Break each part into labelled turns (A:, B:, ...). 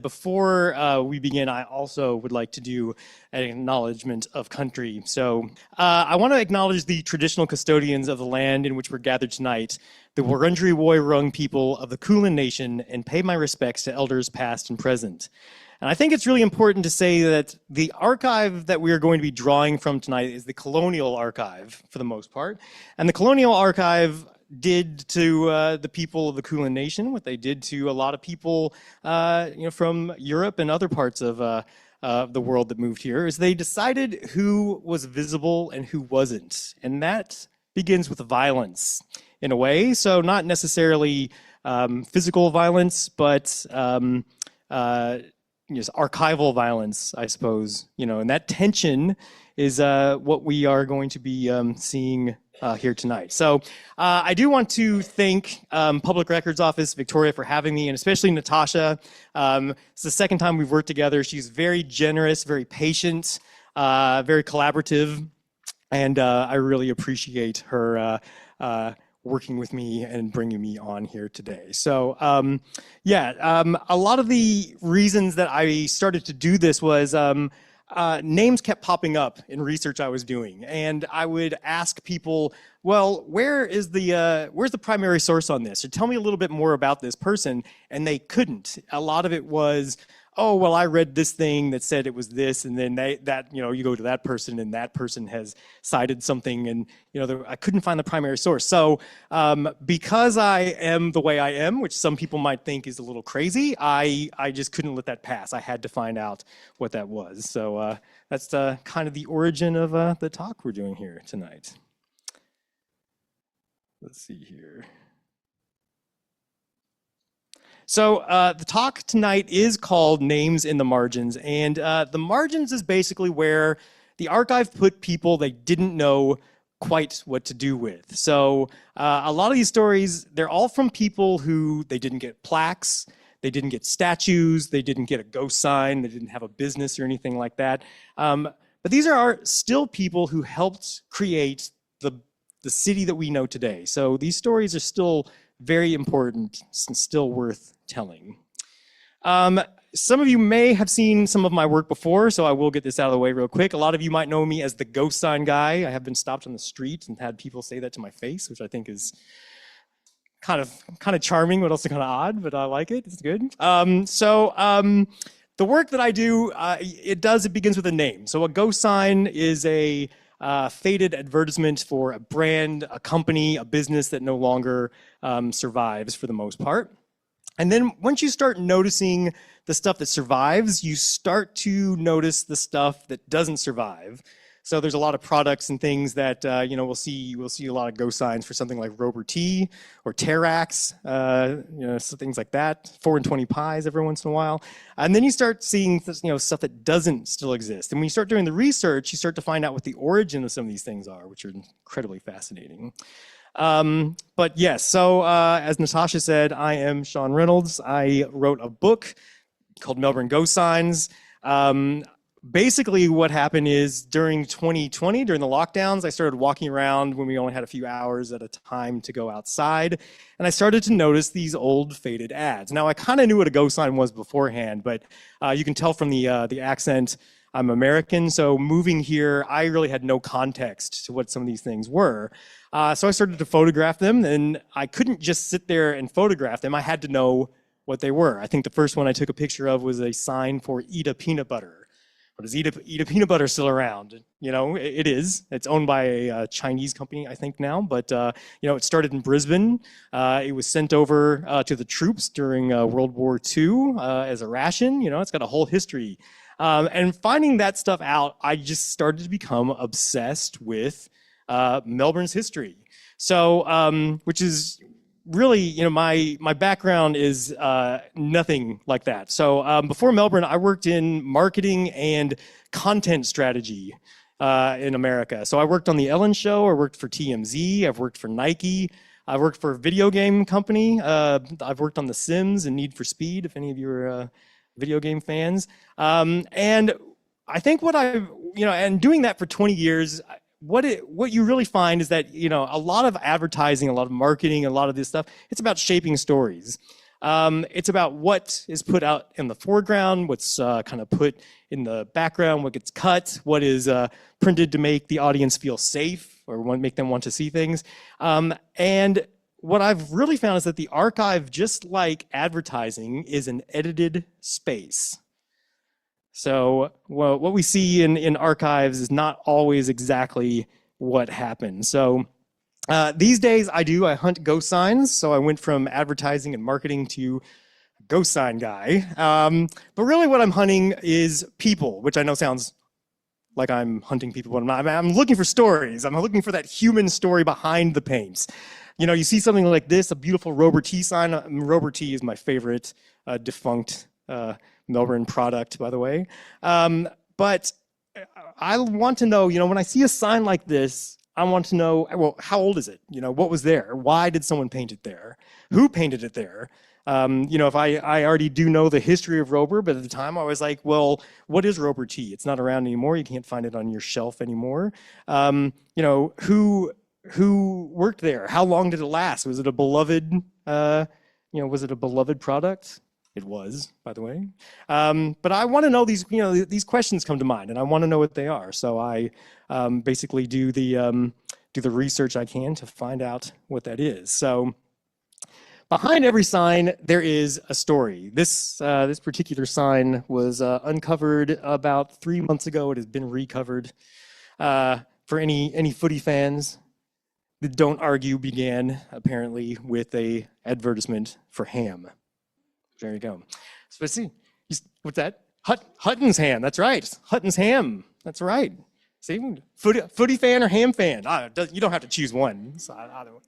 A: Before we begin, I also would like to do an acknowledgement of country. So I want to acknowledge the traditional custodians of the land in which we're gathered tonight, the Wurundjeri Woi-wurrung people of the Kulin Nation, and pay my respects to elders past and present. And I think it's really important to say that the archive that we are going to be drawing from tonight is the Colonial Archive, for the most part. And the Colonial Archive did to the people of the Kulin Nation what they did to a lot of people from Europe and other parts of the world that moved here, is they decided who was visible and who wasn't. And that begins with violence, in a way. So not necessarily physical violence, but archival violence, I suppose. And that tension is what we are going to be seeing here tonight. So I do want to thank Public Records Office, Victoria, for having me, and especially Natasha. It's the second time we've worked together. She's very generous, very patient, very collaborative, and I really appreciate her working with me and bringing me on here today. So a lot of the reasons that I started to do this was names kept popping up in research I was doing, and I would ask people, well, where's the primary source on this? Or tell me a little bit more about this person, and they couldn't. A lot of it was, oh, well, I read this thing that said it was this, and then you go to that person, and that person has cited something, and I couldn't find the primary source. So because I am the way I am, which some people might think is a little crazy, I just couldn't let that pass. I had to find out what that was. So that's kind of the origin of the talk we're doing here tonight. Let's see here. So the talk tonight is called Names in the Margins, and the margins is basically where the archive put people they didn't know quite what to do with. So a lot of these stories, they're all from people who they didn't get plaques, they didn't get statues, they didn't get a ghost sign, they didn't have a business or anything like that. But these are still people who helped create the city that we know today. So these stories are still very important and still worth telling. Some of you may have seen some of my work before, so I will get this out of the way real quick. A lot of you might know me as the ghost sign guy. I have been stopped on the street and had people say that to my face, which I think is kind of charming, but also kind of odd, but I like it. It's good. The work that I do, it begins with a name. So a ghost sign is a faded advertisement for a brand, a company, a business that no longer survives for the most part. And then once you start noticing the stuff that survives, you start to notice the stuff that doesn't survive. So there's a lot of products and things that we'll see a lot of ghost signs for something like Rober Tea or Terrax, so things like that. 4 and 20 pies every once in a while, and then you start seeing stuff that doesn't still exist. And when you start doing the research, you start to find out what the origin of some of these things are, which are incredibly fascinating. But yes, so as Natasha said, I am Sean Reynolds. I wrote a book called Melbourne Ghost Signs. Basically what happened is during 2020, during the lockdowns, I started walking around when we only had a few hours at a time to go outside, and I started to notice these old faded ads. Now I kind of knew what a ghost sign was beforehand, but you can tell from the accent I'm American, so moving here, I really had no context to what some of these things were. So I started to photograph them, and I couldn't just sit there and photograph them. I had to know what they were. I think the first one I took a picture of was a sign for Eat a Peanut Butter. But is Eat a Peanut Butter still around? It is. It's owned by a Chinese company, I think now, but it started in Brisbane. It was sent over to the troops during World War II as a ration. It's got a whole history. And finding that stuff out, I just started to become obsessed with Melbourne's history. So, which is really, my background is nothing like that. So before Melbourne, I worked in marketing and content strategy in America. So I worked on The Ellen Show, I worked for TMZ, I've worked for Nike, I've worked for a video game company, I've worked on The Sims and Need for Speed, if any of you are video game fans. And I think and doing that for 20 years, what you really find is that a lot of advertising, a lot of marketing, a lot of this stuff, it's about shaping stories. It's about what is put out in the foreground, what's kind of put in the background, what gets cut, what is printed to make the audience feel safe or make them want to see things. And what I've really found is that the archive, just like advertising, is an edited space. So what we see in archives is not always exactly what happened. So these days I hunt ghost signs. So I went from advertising and marketing to ghost sign guy. But really what I'm hunting is people, which I know sounds like I'm hunting people, but I'm looking for stories. I'm looking for that human story behind the paints. You know, you see something like this, a beautiful Robert T sign. Robert T is my favorite defunct Melbourne product, by the way. But I want to know, you know, when I see a sign like this, I want to know, well, how old is it? You know, what was there? Why did someone paint it there? Who painted it there? You know, if I already do know the history of Robert, but at the time I was like, well, what is Robert T? It's not around anymore. You can't find it on your shelf anymore. You know, who worked there? How long did it last? Was it a beloved, you know, was it a beloved product? It was, by the way. But I want to know these, you know, these questions come to mind, and I want to know what they are. So I basically do the research I can to find out what that is. So behind every sign, there is a story. This particular sign was uncovered about 3 months ago. It has been recovered. For any footy fans, the Don't Argue began apparently with a advertisement for ham. There you go. So see, what's that? Hutton's ham. That's right. Hutton's ham. That's right. See, footy fan or ham fan? You don't have to choose one. So I don't.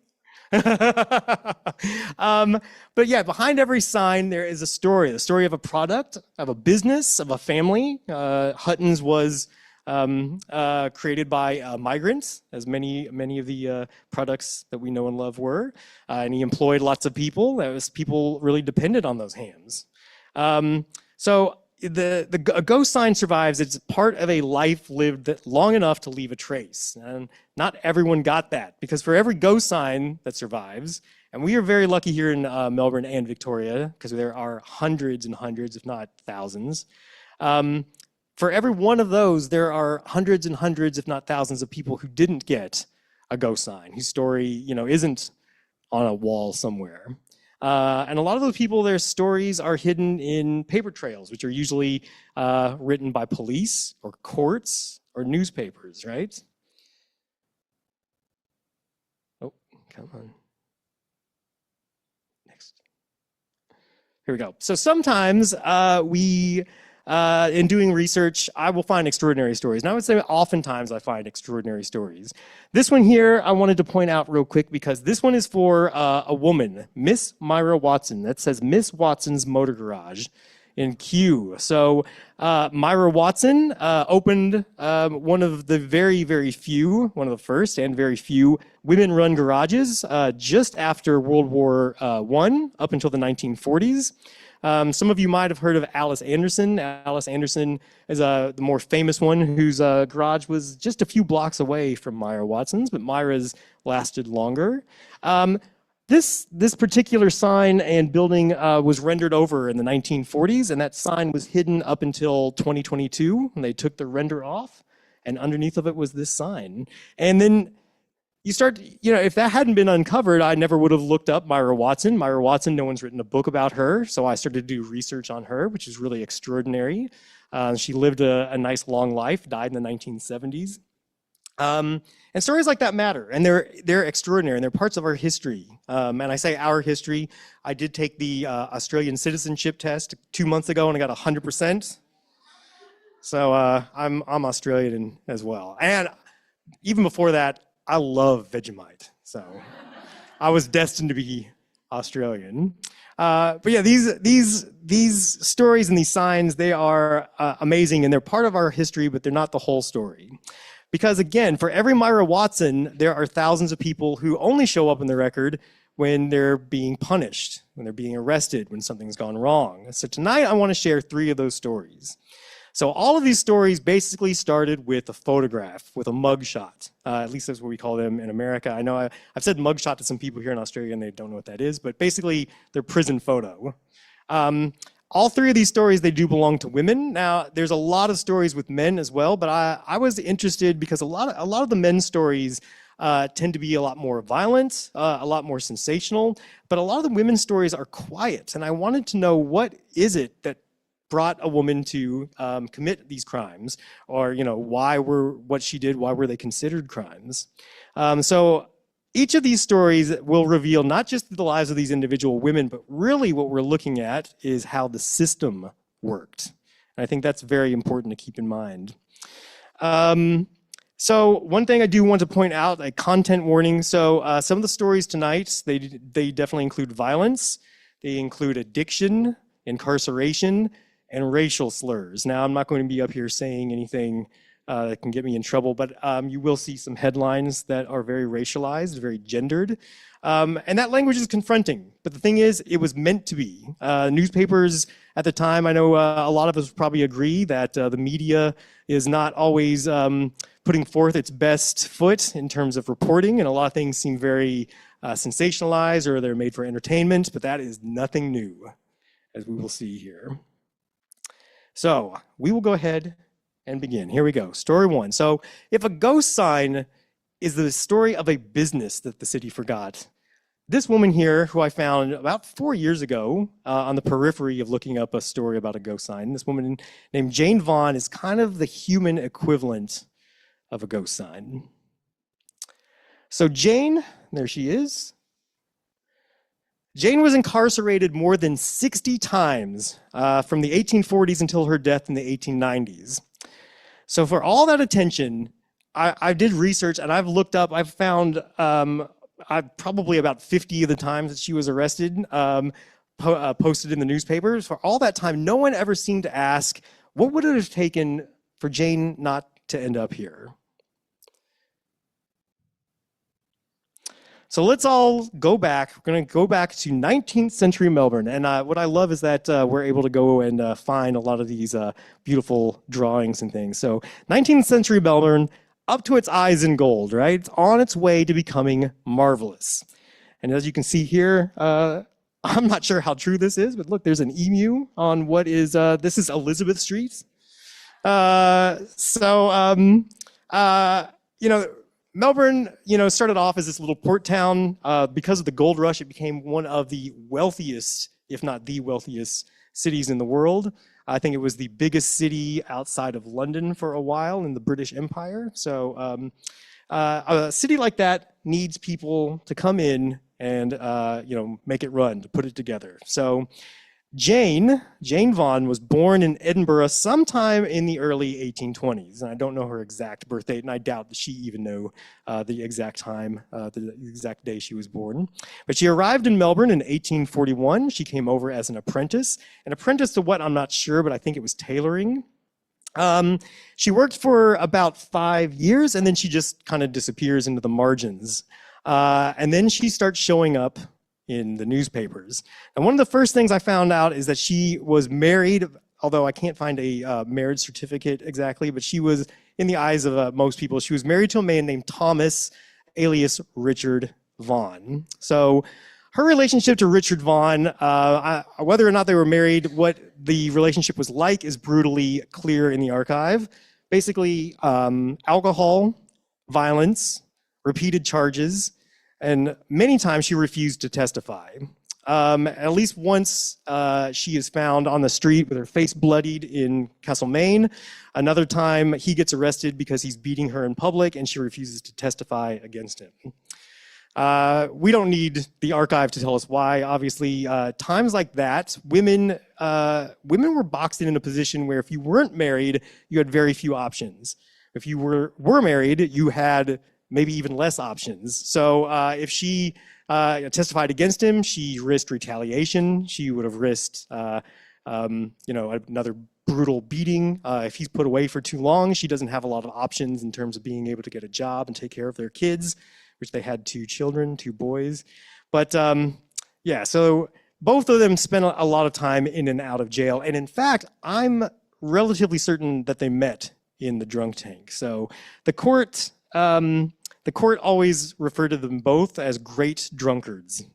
A: But yeah, behind every sign there is a story. The story of a product, of a business, of a family. Hutton's was created by migrants, as many of the products that we know and love were, and he employed lots of people. People really depended on those hams. So a ghost sign survives. It's part of a life lived long enough to leave a trace, and not everyone got that, because for every ghost sign that survives, and we are very lucky here in Melbourne and Victoria, because there are hundreds and hundreds, if not thousands. For every one of those, there are hundreds and hundreds, if not thousands, of people who didn't get a ghost sign, whose story, you know, isn't on a wall somewhere. And a lot of those people, their stories are hidden in paper trails, which are usually written by police or courts or newspapers, right? Oh, come on. Next. Here we go. So sometimes in doing research, I will find extraordinary stories. And I would say oftentimes I find extraordinary stories. This one here, I wanted to point out real quick because this one is for a woman, Miss Myra Watson. That says Miss Watson's Motor Garage in Kew. So Myra Watson opened one of the very few, one of the first and very few women-run garages just after World War I, up until the 1940s. Some of you might have heard of Alice Anderson. Alice Anderson is the more famous one, whose garage was just a few blocks away from Myra Watson's, but Myra's lasted longer. This particular sign and building was rendered over in the 1940s, and that sign was hidden up until 2022 when they took the render off, and underneath of it was this sign. And then you start, you know, if that hadn't been uncovered, I never would have looked up Myra Watson. Myra Watson, no one's written a book about her, so I started to do research on her, which is really extraordinary. She lived a nice long life, died in the 1970s. And stories like that matter, and they're extraordinary, and they're parts of our history. And I say our history. I did take the Australian citizenship test 2 months ago, and I got 100%. So I'm Australian as well. And even before that, I love Vegemite, so I was destined to be Australian. But yeah, these stories and these signs, they are amazing, and they're part of our history, but they're not the whole story. Because again, for every Myra Watson, there are thousands of people who only show up in the record when they're being punished, when they're being arrested, when something's gone wrong. So tonight I want to share 3 of those stories. So all of these stories basically started with a photograph, with a mugshot. At least that's what we call them in America. I know I've said mugshot to some people here in Australia and they don't know what that is, but basically they're prison photo. All three of these stories, they do belong to women. Now, there's a lot of stories with men as well, but I was interested because a lot of the men's stories tend to be a lot more violent, a lot more sensational, but a lot of the women's stories are quiet. And I wanted to know, what is it that brought a woman to commit these crimes, or what she did, why were they considered crimes? So each of these stories will reveal not just the lives of these individual women, but really what we're looking at is how the system worked. And I think that's very important to keep in mind. So one thing I do want to point out, a content warning. So some of the stories tonight, they definitely include violence. They include addiction, incarceration, and racial slurs. Now, I'm not going to be up here saying anything that can get me in trouble, but you will see some headlines that are very racialized, very gendered. And that language is confronting. But the thing is, it was meant to be. Newspapers at the time, I know a lot of us probably agree that the media is not always putting forth its best foot in terms of reporting, and a lot of things seem very sensationalized, or they're made for entertainment, but that is nothing new, as we will see here. So we will go ahead and begin. Here we go. Story one. So if a ghost sign is the story of a business that the city forgot, this woman here, who I found about 4 years ago on the periphery of looking up a story about a ghost sign, this woman named Jane Vaughn is kind of the human equivalent of a ghost sign. So Jane, there she is. Jane was incarcerated more than 60 times from the 1840s until her death in the 1890s. So for all that attention, I did research and I've looked up, I've found probably about 50 of the times that she was arrested posted in the newspapers. For all that time, no one ever seemed to ask, what would it have taken for Jane not to end up here? So let's all go back. We're going to go back to 19th century Melbourne. And what I love is that we're able to go and find a lot of these beautiful drawings and things. So 19th century Melbourne, up to its eyes in gold, right? It's on its way to becoming marvelous. And as you can see here, I'm not sure how true this is, but look, there's an emu on what is, this is Elizabeth Street. Melbourne, started off as this little port town. Because of the gold rush, it became one of the wealthiest, if not the wealthiest, cities in the world. I think it was the biggest city outside of London for a while in the British Empire. So a city like that needs people to come in and make it run, to put it together. So Jane Vaughn was born in Edinburgh sometime in the early 1820s. And I don't know her exact birth date, and I doubt that she even knew the exact time, the exact day she was born. But she arrived in Melbourne in 1841. She came over as an apprentice. An apprentice to what, I'm not sure, but I think it was tailoring. She worked for about 5 years, and then she just kind of disappears into the margins. And then she starts showing up in the newspapers. And one of the first things I found out is that she was married, although I can't find a marriage certificate exactly, but she was, in the eyes of most people, she was married to a man named Thomas, alias Richard Vaughan. So her relationship to Richard Vaughan, whether or not they were married, what the relationship was like is brutally clear in the archive. Basically, alcohol, violence, repeated charges, and many times she refused to testify. At least once she is found on the street with her face bloodied in Castlemaine. Another time he gets arrested because he's beating her in public and she refuses to testify against him. We don't need the archive to tell us why. Obviously, times like that, women were boxed in a position where if you weren't married, you had very few options. If you were married, you had maybe even less options. So if she testified against him, she risked retaliation. She would have risked, another brutal beating. If he's put away for too long, she doesn't have a lot of options in terms of being able to get a job and take care of their kids, which they had 2 children, 2 boys. But so both of them spent a lot of time in and out of jail. And in fact, I'm relatively certain that they met in the drunk tank. So the court always referred to them both as great drunkards.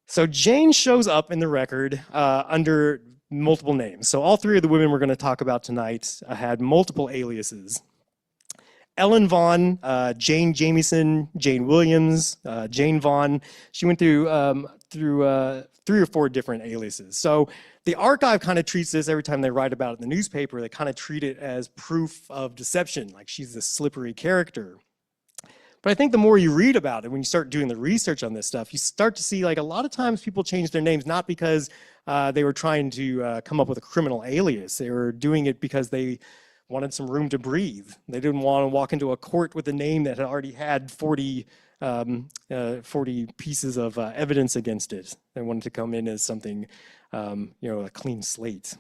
A: So Jane shows up in the record under multiple names. So all three of the women we're going to talk about tonight had multiple aliases. Ellen Vaughn, Jane Jamieson, Jane Williams, Jane Vaughn. She went through 3 or 4 different aliases. So the archive kind of treats this every time they write about it in the newspaper. They kind of treat it as proof of deception, like she's this slippery character. But I think the more you read about it, when you start doing the research on this stuff, you start to see like a lot of times people change their names not because they were trying to come up with a criminal alias. They were doing it because they wanted some room to breathe. They didn't want to walk into a court with a name that had already had 40 pieces of evidence against it. They wanted to come in as something, a clean slate.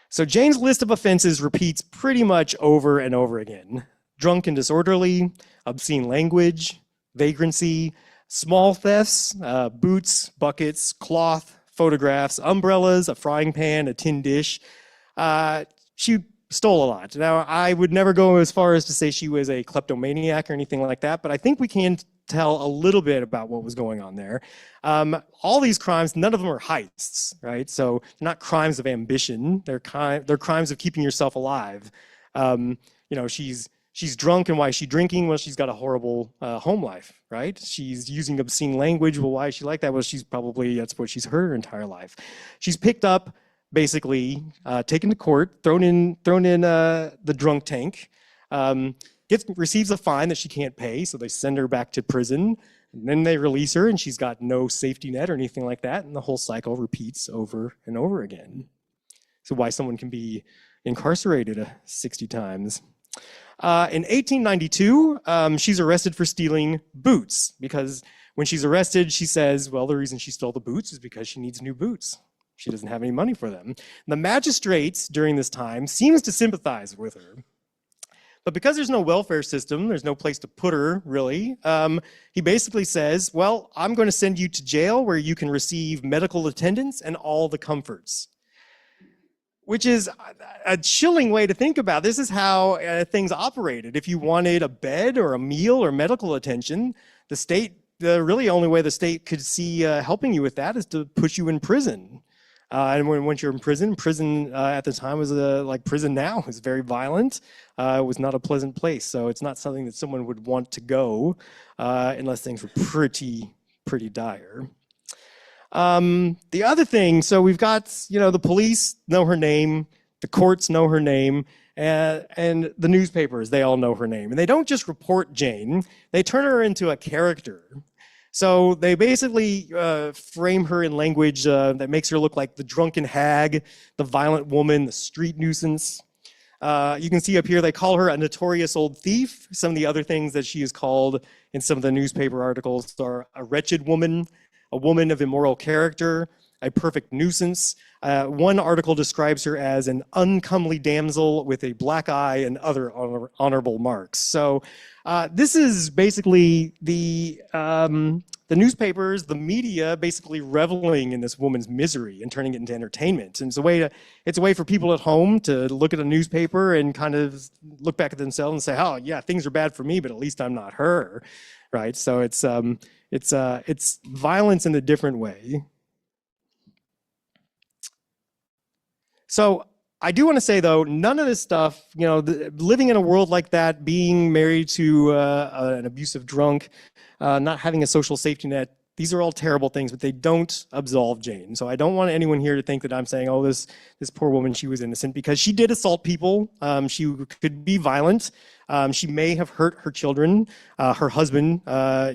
A: So Jane's list of offenses repeats pretty much over and over again. Drunk and disorderly, obscene language, vagrancy, small thefts, boots, buckets, cloth, photographs, umbrellas, a frying pan, a tin dish. She stole a lot. Now, I would never go as far as to say she was a kleptomaniac or anything like that, but I think we can tell a little bit about what was going on there. All these crimes, none of them are heists, right? So they're not crimes of ambition. They're crimes of keeping yourself alive. She's drunk, and why is she drinking? Well, she's got a horrible home life, right? She's using obscene language. Well, why is she like that? Well, that's what she's heard her entire life. She's picked up, basically taken to court, thrown in the drunk tank, receives a fine that she can't pay, so they send her back to prison, and then they release her, and she's got no safety net or anything like that, and the whole cycle repeats over and over again. So why someone can be incarcerated 60 times. In 1892, she's arrested for stealing boots, because when she's arrested, she says, well, the reason she stole the boots is because she needs new boots. She doesn't have any money for them. The magistrates during this time seems to sympathize with her. But because there's no welfare system, there's no place to put her, really, he basically says, well, I'm going to send you to jail where you can receive medical attendance and all the comforts. Which is a chilling way to think about. This is how things operated. If you wanted a bed or a meal or medical attention, the really only way the state could see helping you with that is to put you in prison. And once you're in prison at the time was like prison now. It's very violent. It was not a pleasant place. So it's not something that someone would want to go unless things were pretty dire. The other thing, so we've got, the police know her name, the courts know her name, and the newspapers, they all know her name. And they don't just report Jane, they turn her into a character. So they basically frame her in language that makes her look like the drunken hag, the violent woman, the street nuisance. You can see up here, they call her a notorious old thief. Some of the other things that she is called in some of the newspaper articles are a wretched woman, a woman of immoral character, a perfect nuisance. One article describes her as an uncomely damsel with a black eye and other honorable marks. So this is basically the newspapers, the media, basically reveling in this woman's misery and turning it into entertainment. And it's a way for people at home to look at a newspaper and kind of look back at themselves and say, oh yeah, things are bad for me, but at least I'm not her, right? So it's violence in a different way. So I do want to say, though, none of this stuff, living in a world like that, being married to an abusive drunk, not having a social safety net, these are all terrible things, but they don't absolve Jane. So I don't want anyone here to think that I'm saying, oh, this poor woman, she was innocent, because she did assault people. She could be violent. She may have hurt her children. Her husband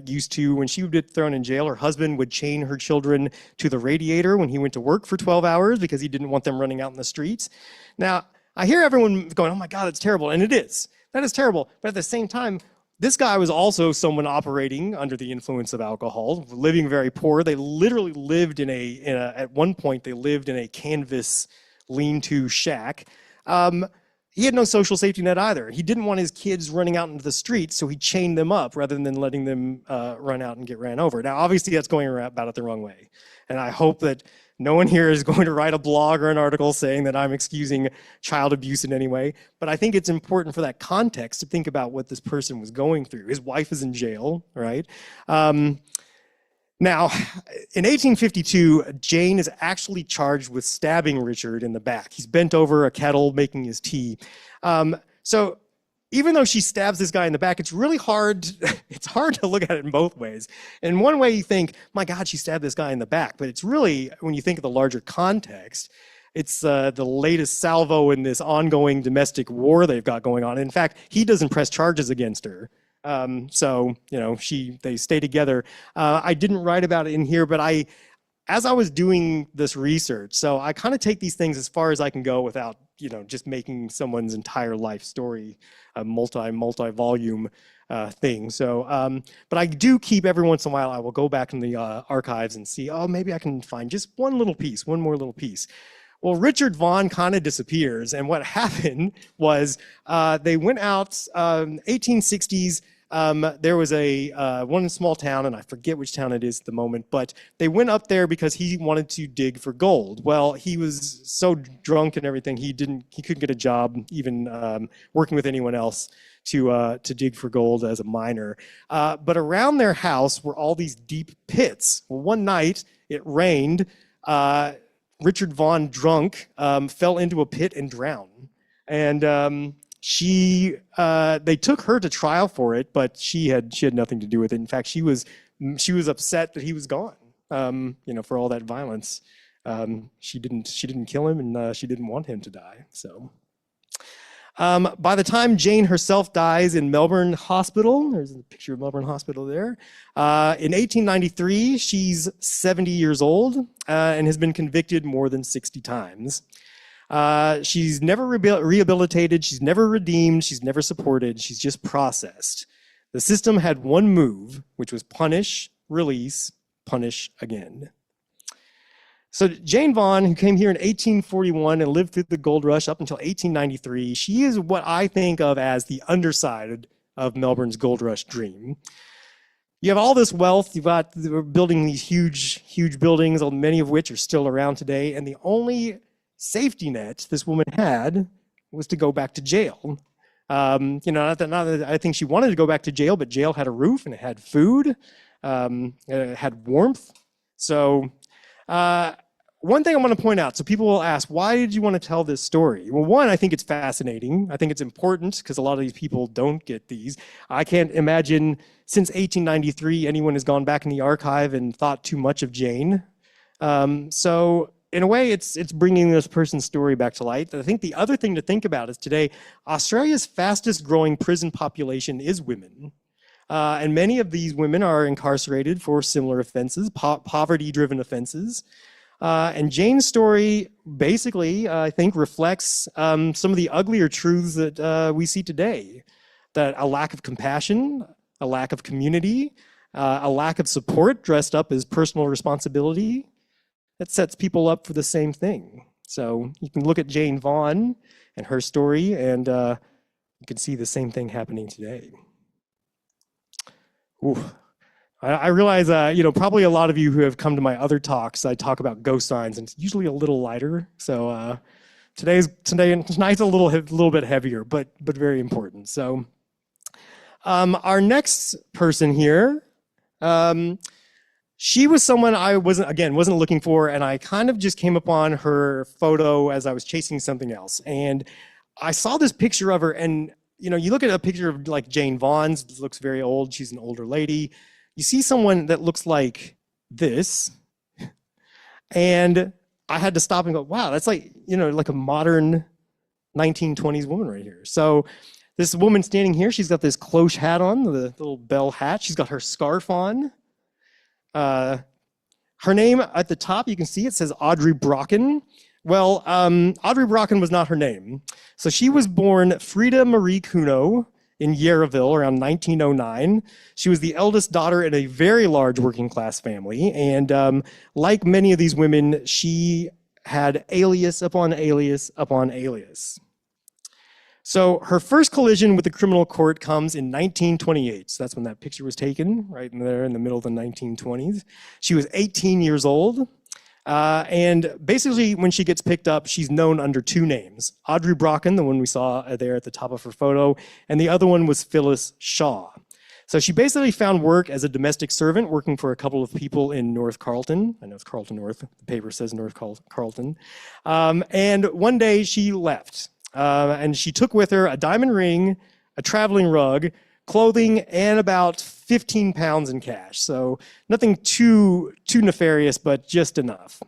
A: used to, when she would get thrown in jail, her husband would chain her children to the radiator when he went to work for 12 hours because he didn't want them running out in the streets. Now, I hear everyone going, oh my God, that's terrible. And it is. That is terrible. But at the same time, this guy was also someone operating under the influence of alcohol, living very poor. They literally lived at one point, they lived in a canvas lean-to shack. he had no social safety net either. He didn't want his kids running out into the streets, so he chained them up rather than letting them run out and get ran over. Now, obviously, that's going about it the wrong way. And I hope that no one here is going to write a blog or an article saying that I'm excusing child abuse in any way. But I think it's important for that context to think about what this person was going through. His wife is in jail, right? Now, in 1852, Jane is actually charged with stabbing Richard in the back. He's bent over a kettle making his tea. So even though she stabs this guy in the back, it's really hard. It's hard to look at it in both ways. In one way, you think, my God, she stabbed this guy in the back. But it's really, when you think of the larger context, it's the latest salvo in this ongoing domestic war they've got going on. In fact, he doesn't press charges against her. So, you know, they stay together. I didn't write about it in here, but as I was doing this research, so I kind of take these things as far as I can go without, you know, just making someone's entire life story a multi-volume thing. So, but I do keep every once in a while, I will go back in the archives and see, oh, maybe I can find just one more little piece. Well, Richard Vaughn kind of disappears, and what happened was they went out 1860s. There was one small town, and I forget which town it is at the moment, but they went up there because he wanted to dig for gold. Well, he was so drunk and everything, he couldn't get a job, even working with anyone else to dig for gold as a miner. But around their house were all these deep pits. Well, one night it rained. Richard Vaughn, drunk, fell into a pit and drowned. And they took her to trial for it, but she had nothing to do with it. In fact, she was upset that he was gone. You know, for all that violence, she didn't kill him, and she didn't want him to die. So, by the time Jane herself dies in Melbourne Hospital, there's a picture of Melbourne Hospital there. In 1893, she's 70 years old and has been convicted more than 60 times. She's never rehabilitated, she's never redeemed, she's never supported, she's just processed. The system had one move, which was punish, release, punish again. So Jane Vaughn, who came here in 1841 and lived through the gold rush up until 1893, she is what I think of as the underside of Melbourne's gold rush dream. You have all this wealth, they're building these huge buildings, many of which are still around today, and the only safety net this woman had was to go back to jail. You know, not that I think she wanted to go back to jail, but jail had a roof and it had food, it had warmth. So one thing I want to point out, so people will ask, why did you want to tell this story? Well, one, I think it's fascinating. I think it's important because a lot of these people don't get these. I can't imagine since 1893 anyone has gone back in the archive and thought too much of Jane. So in a way, it's bringing this person's story back to light. I think the other thing to think about is today, Australia's fastest growing prison population is women. And many of these women are incarcerated for similar offenses, poverty-driven offenses. And Jane's story basically, I think, reflects some of the uglier truths that we see today. That a lack of compassion, a lack of community, a lack of support dressed up as personal responsibility, that sets people up for the same thing. So you can look at Jane Vaughn and her story, and you can see the same thing happening today. Ooh. I realize, you know, probably a lot of you who have come to my other talks, I talk about ghost signs, and it's usually a little lighter. So tonight's a little bit heavier, but very important. So our next person here, she was someone I wasn't looking for, and I kind of just came upon her photo as I was chasing something else, and I saw this picture of her, and you know, you look at a picture of like Jane Vaughn's, looks very old. She's an older lady. You see someone that looks like this, and I had to stop and go, wow, that's like, you know, like a modern 1920s woman right here. So this woman standing here, she's got this cloche hat on, the little bell hat. She's got her scarf on. Her name at the top, you can see it says Audrey Brocken. Well, Audrey Brocken was not her name. So she was born Frida Marie Cuno in Yarraville around 1909. She was the eldest daughter in a very large working class family. And like many of these women, she had alias upon alias upon alias. So her first collision with the criminal court comes in 1928. So that's when that picture was taken, right in there in the middle of the 1920s. She was 18 years old. And basically, when she gets picked up, she's known under two names. Audrey Brocken, the one we saw there at the top of her photo, and the other one was Phyllis Shaw. So she basically found work as a domestic servant, working for a couple of people in North Carlton. I know it's Carlton North. The paper says North Carlton. And one day she left. And she took with her a diamond ring, a traveling rug, clothing, and about 15 pounds in cash. So nothing too nefarious, but just enough.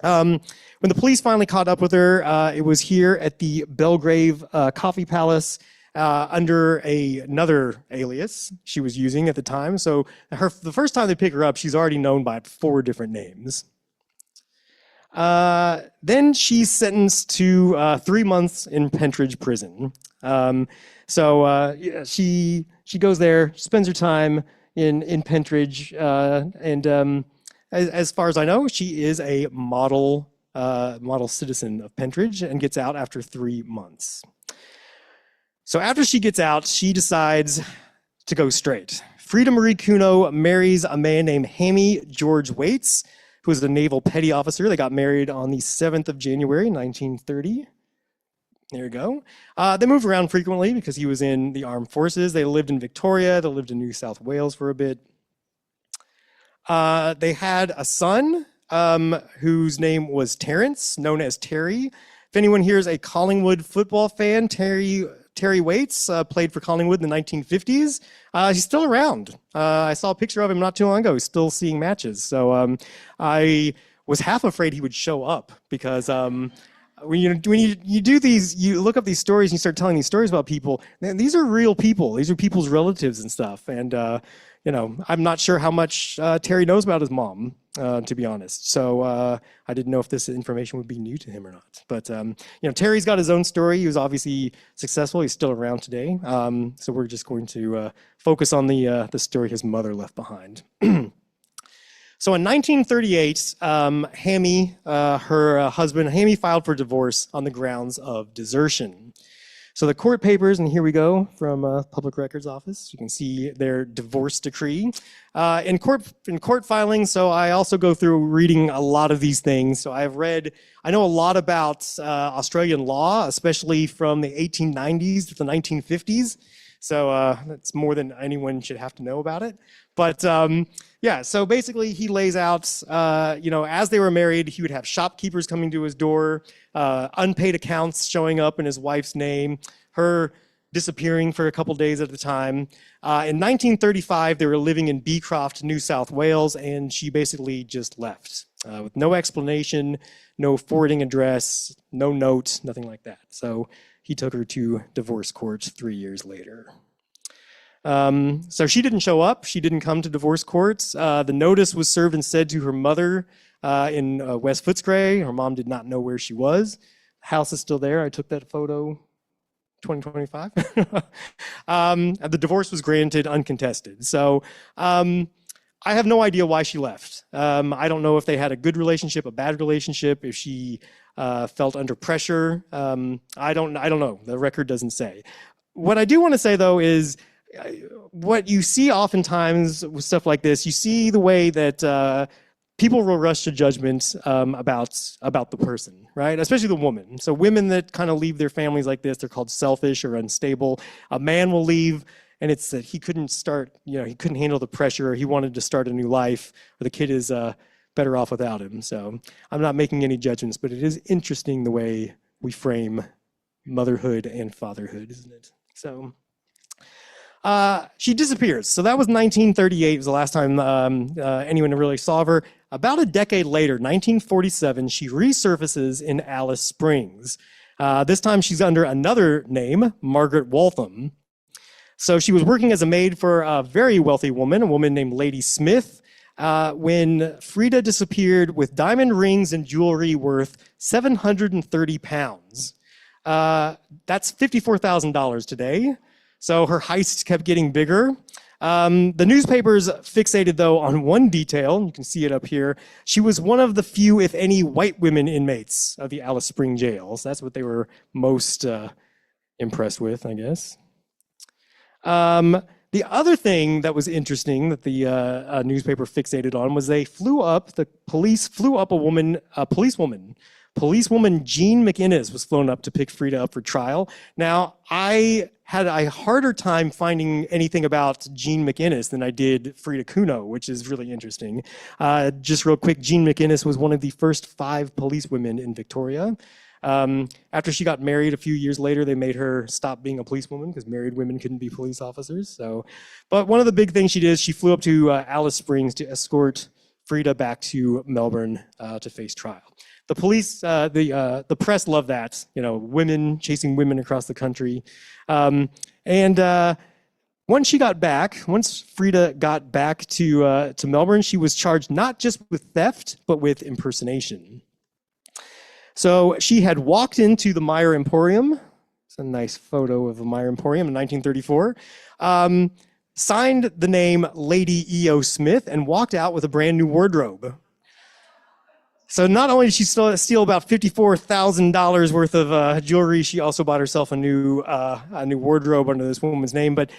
A: When the police finally caught up with her, it was here at the Belgrave Coffee Palace under another alias she was using at the time. So the first time they pick her up, she's already known by 4 different names. Then she's sentenced to 3 months in Pentridge Prison. She goes there, spends her time in Pentridge, and as far as I know, she is a model citizen of Pentridge and gets out after 3 months. So after she gets out, she decides to go straight. Frida Marie Cuno marries a man named Hammy George Waits, who was a naval petty officer. They got married on the 7th of January, 1930. There you go. They moved around frequently because he was in the armed forces. They lived in Victoria. They lived in New South Wales for a bit. They had a son whose name was Terrence, known as Terry. If anyone here is a Collingwood football fan, Terry Waits played for Collingwood in the 1950s. He's still around. I saw a picture of him not too long ago. He's still seeing matches. So I was half afraid he would show up because when you do these, you look up these stories and you start telling these stories about people. Man, these are real people. These are people's relatives and stuff. And I'm not sure how much Terry knows about his mom, to be honest. So I didn't know if this information would be new to him or not. But Terry's got his own story. He was obviously successful. He's still around today. So we're just going to focus on the story his mother left behind. So in 1938, Hammy, her husband, Hammy filed for divorce on the grounds of desertion. So the court papers, and here we go from Public Records Office. You can see their divorce decree. In court filings, so I also go through reading a lot of these things. So I know a lot about Australian law, especially from the 1890s to the 1950s. So that's more than anyone should have to know about it. But so basically he lays out, as they were married, he would have shopkeepers coming to his door, unpaid accounts showing up in his wife's name, her disappearing for a couple days at a time. In 1935, they were living in Beecroft, New South Wales, and she basically just left with no explanation, no forwarding address, no note, nothing like that. So he took her to divorce court 3 years later. So she didn't show up. She didn't come to divorce courts. The notice was served instead to her mother in West Footscray. Her mom did not know where she was. The house is still there. I took that photo 2025. The divorce was granted uncontested. So I have no idea why she left. I don't know if they had a good relationship, a bad relationship, if she felt under pressure. I don't know. The record doesn't say. What I do want to say, though, is what you see oftentimes with stuff like this, you see the way that people will rush to judgment about the person, right? Especially the woman. So women that kind of leave their families like this, they're called selfish or unstable. A man will leave, and it's that he couldn't he couldn't handle the pressure, or he wanted to start a new life, or the kid is better off without him. So I'm not making any judgments, but it is interesting the way we frame motherhood and fatherhood, isn't it? So she disappears. So that was 1938, was the last time anyone really saw her. About a decade later, 1947, she resurfaces in Alice Springs. This time she's under another name, Margaret Waltham. So she was working as a maid for a very wealthy woman, a woman named Lady Smith, when Frida disappeared with diamond rings and jewelry worth 730 pounds. That's $54,000 today. So her heist kept getting bigger. The newspapers fixated, though, on one detail. You can see it up here. She was one of the few, if any, white women inmates of the Alice Spring jails. That's what they were most impressed with, I guess. The other thing that was interesting that the newspaper fixated on was the police flew up a policewoman Jean McInnes was flown up to pick Frida up for trial. Now, I had a harder time finding anything about Jean McInnes than I did Frida Kuno, which is really interesting. Just real quick, Jean McInnes was one of the first 5 policewomen in Victoria. After she got married a few years later, they made her stop being a policewoman because married women couldn't be police officers. But one of the big things she did is she flew up to Alice Springs to escort Frida back to Melbourne to face trial. The police, the press loved that, women chasing women across the country. Once Frida got back to Melbourne, she was charged not just with theft, but with impersonation. So she had walked into the Meyer Emporium. It's a nice photo of the Meyer Emporium in 1934. Signed the name Lady E.O. Smith and walked out with a brand new wardrobe. So not only did she steal about $54,000 worth of jewelry, she also bought herself a new wardrobe under this woman's name. But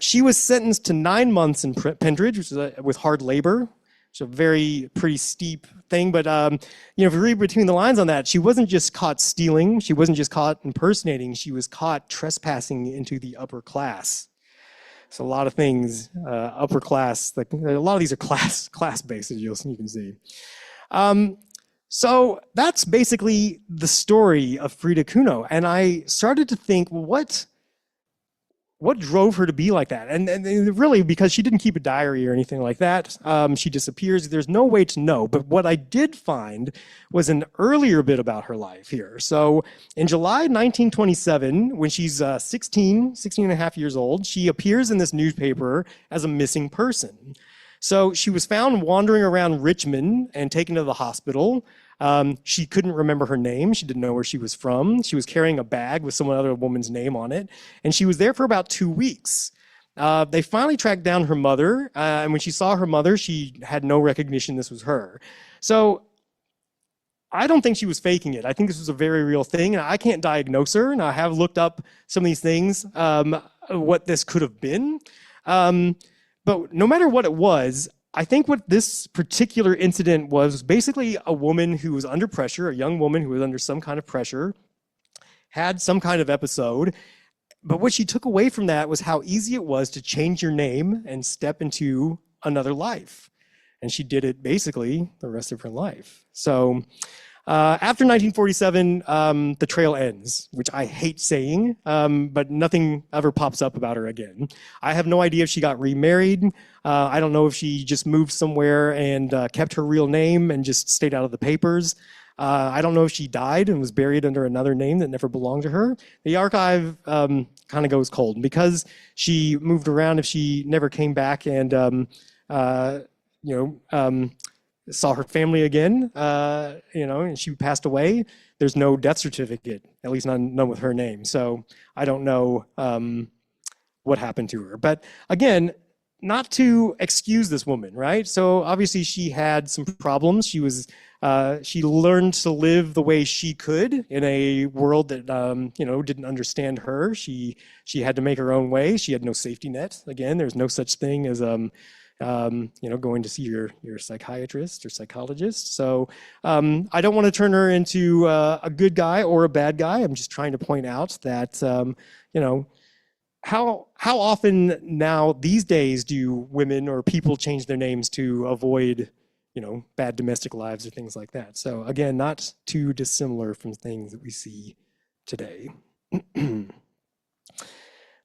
A: she was sentenced to 9 months in Pentridge, which is with hard labor. It's a pretty steep thing, but if you read between the lines on that, she wasn't just caught stealing, she wasn't just caught impersonating, she was caught trespassing into the upper class. So a lot of things, upper class, like a lot of these are class-based, as you can see. So that's basically the story of Frida Kuno, and I started to think, well, what drove her to be like that? And really, because she didn't keep a diary or anything like that, she disappears. There's no way to know. But what I did find was an earlier bit about her life here. So in July 1927, when she's 16 and a half years old, she appears in this newspaper as a missing person. So she was found wandering around Richmond and taken to the hospital. She couldn't remember her name. She didn't know where she was from. She was carrying a bag with some other woman's name on it. And she was there for about 2 weeks. They finally tracked down her mother. And when she saw her mother, she had no recognition this was her. So I don't think she was faking it. I think this was a very real thing. And I can't diagnose her. And I have looked up some of these things, what this could have been. But no matter what it was, I think what this particular incident was basically a woman who was under pressure, a young woman who was under some kind of pressure, had some kind of episode. But what she took away from that was how easy it was to change your name and step into another life. And she did it basically the rest of her life. So after 1947, the trail ends, which I hate saying, but nothing ever pops up about her again. I have no idea if she got remarried. I don't know if she just moved somewhere and kept her real name and just stayed out of the papers. I don't know if she died and was buried under another name that never belonged to her. The archive kind of goes cold because she moved around. If she never came back and saw her family again, and she passed away, there's no death certificate, at least none with her name. So I don't know what happened to her. But again, not to excuse this woman, right? So obviously she had some problems. She learned to live the way she could in a world that didn't understand her. She had to make her own way. She had no safety net. Again, there's no such thing as going to see your psychiatrist or psychologist. So I don't want to turn her into a good guy or a bad guy. I'm just trying to point out that how often now these days do women or people change their names to avoid bad domestic lives or things like that. So again, not too dissimilar from things that we see today.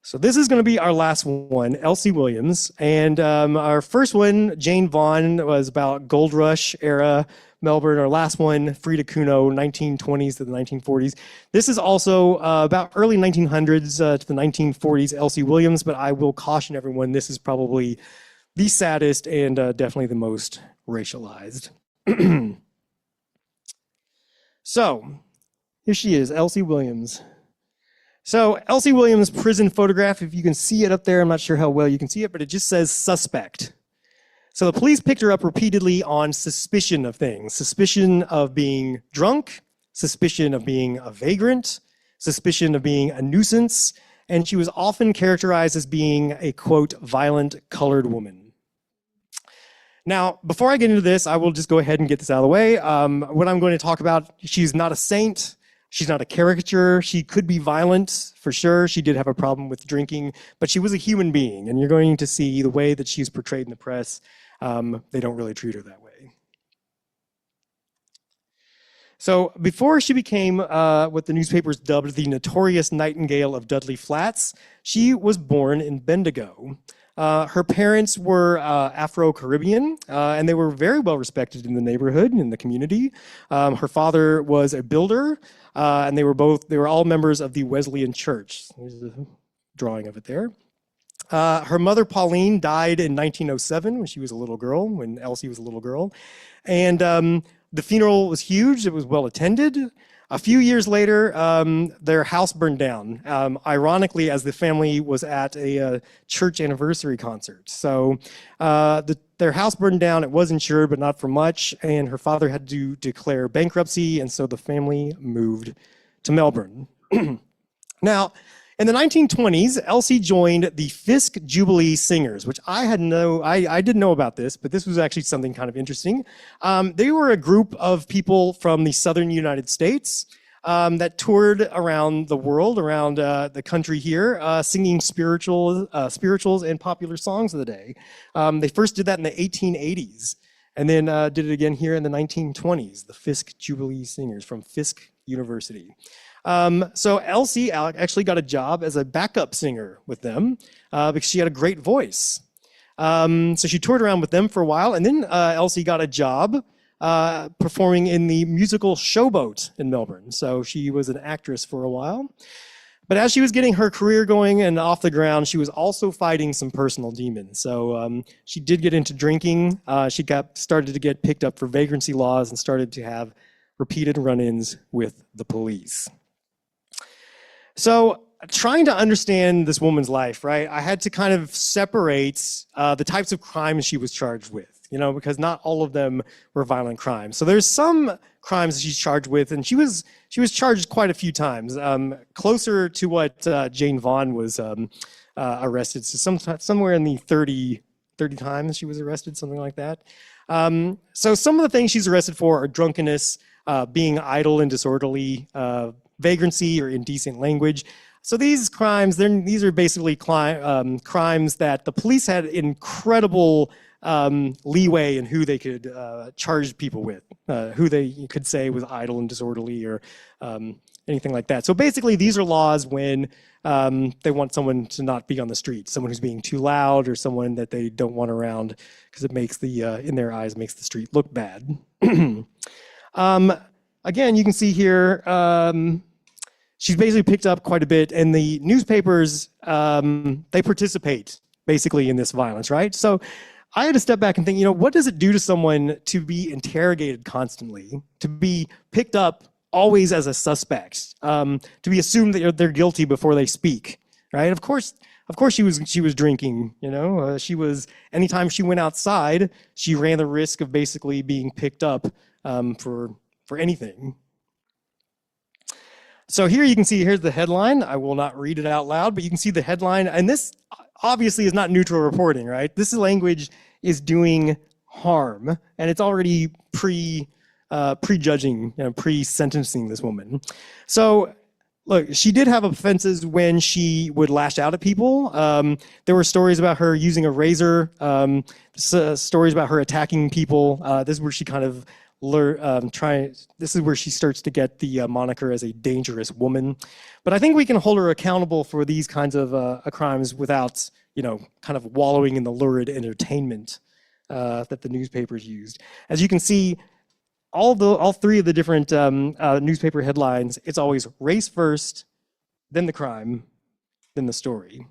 A: So this is going to be our last one, Elsie Williams. And our first one, Jane Vaughn, was about Gold Rush era Melbourne. Our last one, Frida Kuno, 1920s to the 1940s. This is also about early 1900s to the 1940s, Elsie Williams. But I will caution everyone, this is probably the saddest and definitely the most racialized. So here she is, Elsie Williams. So Elsie Williams' prison photograph, if you can see it up there, I'm not sure how well you can see it, but it just says suspect. So the police picked her up repeatedly on suspicion of things. Suspicion of being drunk, suspicion of being a vagrant, suspicion of being a nuisance, and she was often characterized as being a, quote, violent colored woman. Now, before I get into this, I will just go ahead and get this out of the way. What I'm going to talk about, she's not a saint. She's not a caricature. She could be violent, for sure. She did have a problem with drinking, but she was a human being, and you're going to see the way that she's portrayed in the press. They don't really treat her that way. So before she became what the newspapers dubbed the notorious Nightingale of Dudley Flats, she was born in Bendigo. Her parents were Afro-Caribbean, and they were very well respected in the neighborhood, in the community. Her father was a builder, and they were all members of the Wesleyan Church. There's a drawing of it there. Her mother, Pauline, died in 1907 when she was a little girl, when Elsie was a little girl. And the funeral was huge. It was well attended. A few years later, their house burned down, ironically, as the family was at a church anniversary concert. So their house burned down. It was insured, but not for much. And her father had to declare bankruptcy. And so the family moved to Melbourne. Now, in the 1920s, Elsie joined the Fisk Jubilee Singers, which I didn't know about this, but this was actually something kind of interesting. They were a group of people from the southern United States that toured around the world, around the country here, singing spirituals and popular songs of the day. They first did that in the 1880s, and then did it again here in the 1920s, the Fisk Jubilee Singers from Fisk University. So Elsie actually got a job as a backup singer with them because she had a great voice. So she toured around with them for a while, and then Elsie got a job performing in the musical Showboat in Melbourne. So she was an actress for a while. But as she was getting her career going and off the ground, she was also fighting some personal demons. So she did get into drinking. She started to get picked up for vagrancy laws and started to have repeated run-ins with the police. So trying to understand this woman's life, right, I had to kind of separate the types of crimes she was charged with, because not all of them were violent crimes. So there's some crimes that she's charged with, and she was charged quite a few times, closer to what Jane Vaughn was arrested. So somewhere in the 30 times she was arrested, something like that. So some of the things she's arrested for are drunkenness, being idle and disorderly, vagrancy or indecent language. So these crimes, these are basically crimes that the police had incredible leeway in who they could charge people with, who they could say was idle and disorderly or anything like that. So basically these are laws when they want someone to not be on the street, someone who's being too loud or someone that they don't want around because it makes in their eyes, makes the street look bad. Again, you can see here, she's basically picked up quite a bit, and the newspapers, they participate basically in this violence, right? So I had to step back and think, what does it do to someone to be interrogated constantly, to be picked up always as a suspect, to be assumed that they're guilty before they speak, right? Of course she was drinking, she was, anytime she went outside, she ran the risk of basically being picked up for anything. So here you can see, here's the headline. I will not read it out loud, but you can see the headline. And this obviously is not neutral reporting, right? This language is doing harm, and it's already prejudging, pre-sentencing this woman. So look, she did have offenses when she would lash out at people. There were stories about her using a razor, stories about her attacking people. This is where she kind of this is where she starts to get the moniker as a dangerous woman. But I think we can hold her accountable for these kinds of crimes without, kind of wallowing in the lurid entertainment that the newspapers used. As you can see, all three of the different newspaper headlines, it's always race first, then the crime, then the story.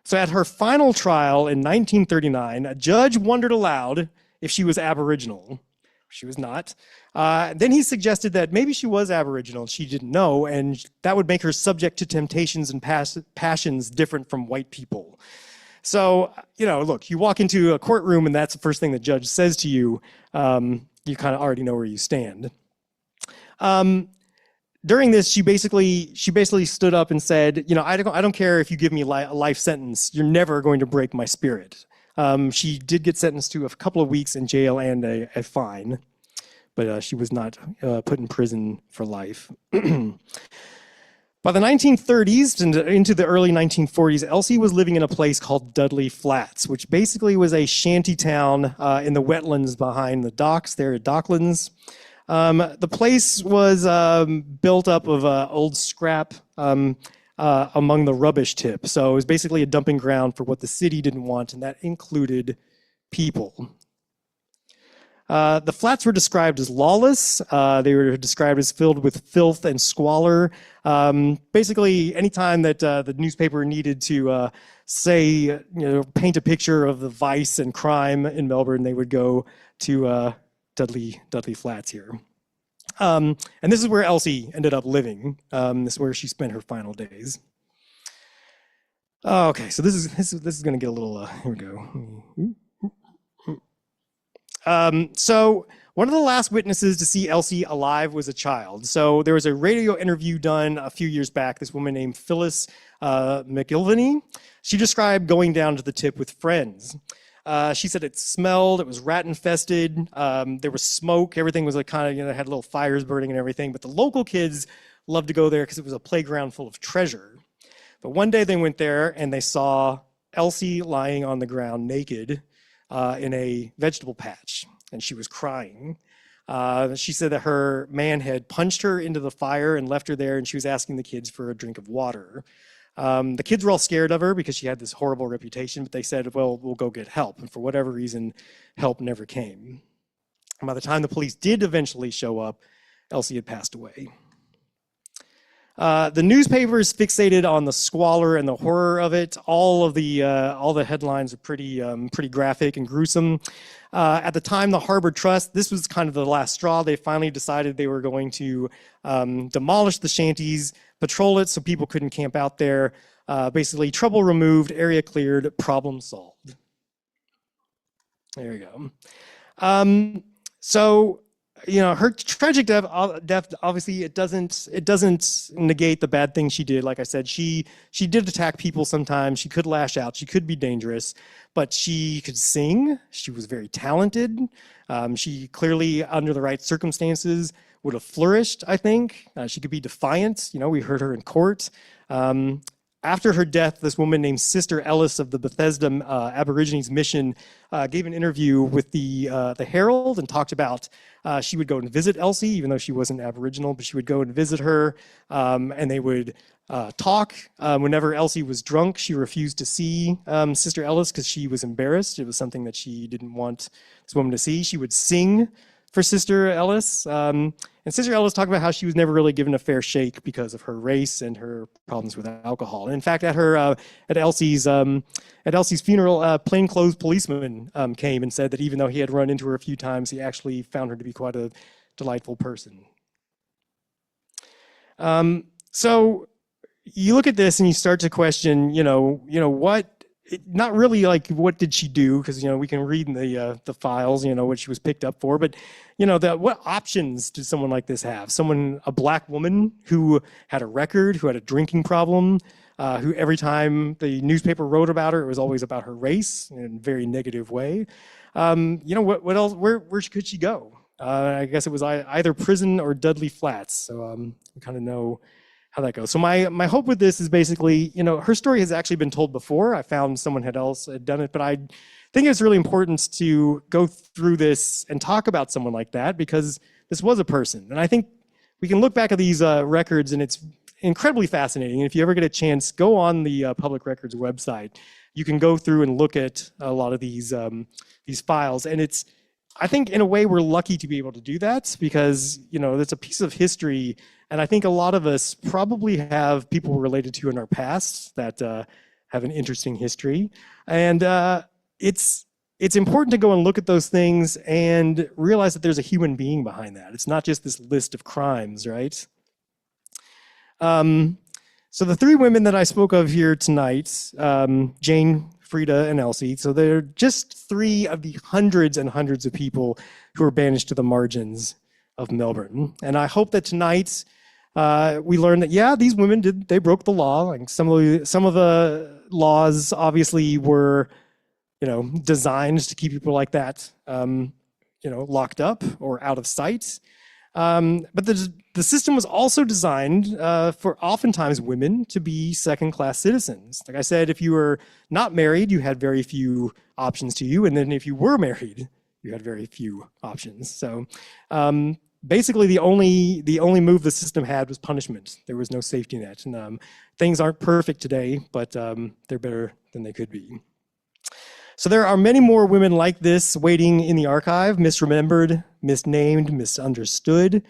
A: So at her final trial in 1939, a judge wondered aloud if she was Aboriginal. She was not. Then he suggested that maybe she was Aboriginal, she didn't know, and that would make her subject to temptations and passions different from white people. So, look, you walk into a courtroom and that's the first thing the judge says to you, you kind of already know where you stand. During this, she basically stood up and said, I don't care if you give me a life sentence. You're never going to break my spirit. She did get sentenced to a couple of weeks in jail and a fine, but she was not put in prison for life. By the 1930s and into the early 1940s, Elsie was living in a place called Dudley Flats, which basically was a shanty town in the wetlands behind the docks there at Docklands. The place was built up of old scrap among the rubbish tip. So it was basically a dumping ground for what the city didn't want, and that included people. The flats were described as lawless. They were described as filled with filth and squalor. Basically, anytime that the newspaper needed to paint a picture of the vice and crime in Melbourne, they would go to Dudley Flats here. And this is where Elsie ended up living. This is where she spent her final days. Okay, so this is going to get a little. Here we go. So one of the last witnesses to see Elsie alive was a child. So there was a radio interview done a few years back. This woman named Phyllis McIlvany. She described going down to the tip with friends. She said it smelled, it was rat infested, there was smoke, everything was like kind of, had little fires burning and everything, but the local kids loved to go there because it was a playground full of treasure. But one day they went there and they saw Elsie lying on the ground naked in a vegetable patch, and she was crying. She said that her man had punched her into the fire and left her there, and she was asking the kids for a drink of water. The kids were all scared of her because she had this horrible reputation, but they said, well, we'll go get help. And for whatever reason, help never came. And by the time the police did eventually show up, Elsie had passed away. The newspapers fixated on the squalor and the horror of it. All the headlines are pretty graphic and gruesome. At the time, the Harbor Trust, this was kind of the last straw. They finally decided they were going to demolish the shanties, patrol it so people couldn't camp out there. Basically, trouble removed, area cleared, problem solved. There you go. So, her tragic death, obviously, it doesn't negate the bad things she did. Like I said, she did attack people sometimes. She could lash out. She could be dangerous, but she could sing. She was very talented. She clearly, under the right circumstances, would have flourished, I think. She could be defiant. We heard her in court. After her death, this woman named Sister Ellis of the Bethesda Aborigines Mission gave an interview with the Herald and talked about she would go and visit Elsie, even though she wasn't Aboriginal, but she would go and visit her, and they would talk. Whenever Elsie was drunk, she refused to see Sister Ellis because she was embarrassed. It was something that she didn't want this woman to see. She would sing for Sister Ellis. And Sister Ellis talked about how she was never really given a fair shake because of her race and her problems with alcohol. And in fact, at Elsie's funeral, plainclothes policeman came and said that even though he had run into her a few times, he actually found her to be quite a delightful person. So you look at this and you start to question, what. Not really like what did she do, because we can read in the files what she was picked up for, but what options did someone like this have? A black woman who had a record, who had a drinking problem, who every time the newspaper wrote about her, it was always about her race in a very negative way. What else? Where could she go? I guess it was either prison or Dudley Flats. So we kind of know how that goes. So my hope with this is basically, her story has actually been told before. I found someone else had done it, but I think it's really important to go through this and talk about someone like that, because this was a person. And I think we can look back at these records and it's incredibly fascinating. And if you ever get a chance, go on the Public Records website. You can go through and look at a lot of these files. And I think in a way we're lucky to be able to do that, because, it's a piece of history. And I think a lot of us probably have people we're related to in our past that have an interesting history. And it's important to go and look at those things and realize that there's a human being behind that. It's not just this list of crimes, right? So the three women that I spoke of here tonight, Jane, Frida, and Elsie, so they're just three of the hundreds and hundreds of people who were banished to the margins of Melbourne. And I hope that tonight we learn that, yeah, these women they broke the law. Like some of the laws obviously were, designed to keep people like that, locked up or out of sight. But the system was also designed for oftentimes women to be second-class citizens. Like I said, if you were not married, you had very few options to you. And then if you were married, you had very few options. So basically the only move the system had was punishment. There was no safety net. And things aren't perfect today, but they're better than they could be. So there are many more women like this waiting in the archive, misremembered, misnamed, misunderstood.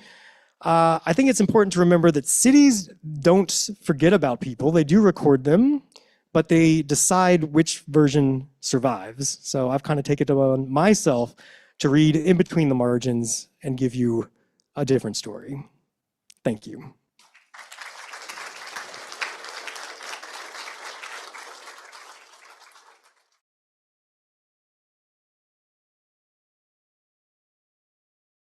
A: I think it's important to remember that cities don't forget about people. They do record them, but they decide which version survives. So I've kind of taken it on myself to read in between the margins and give you a different story. Thank you.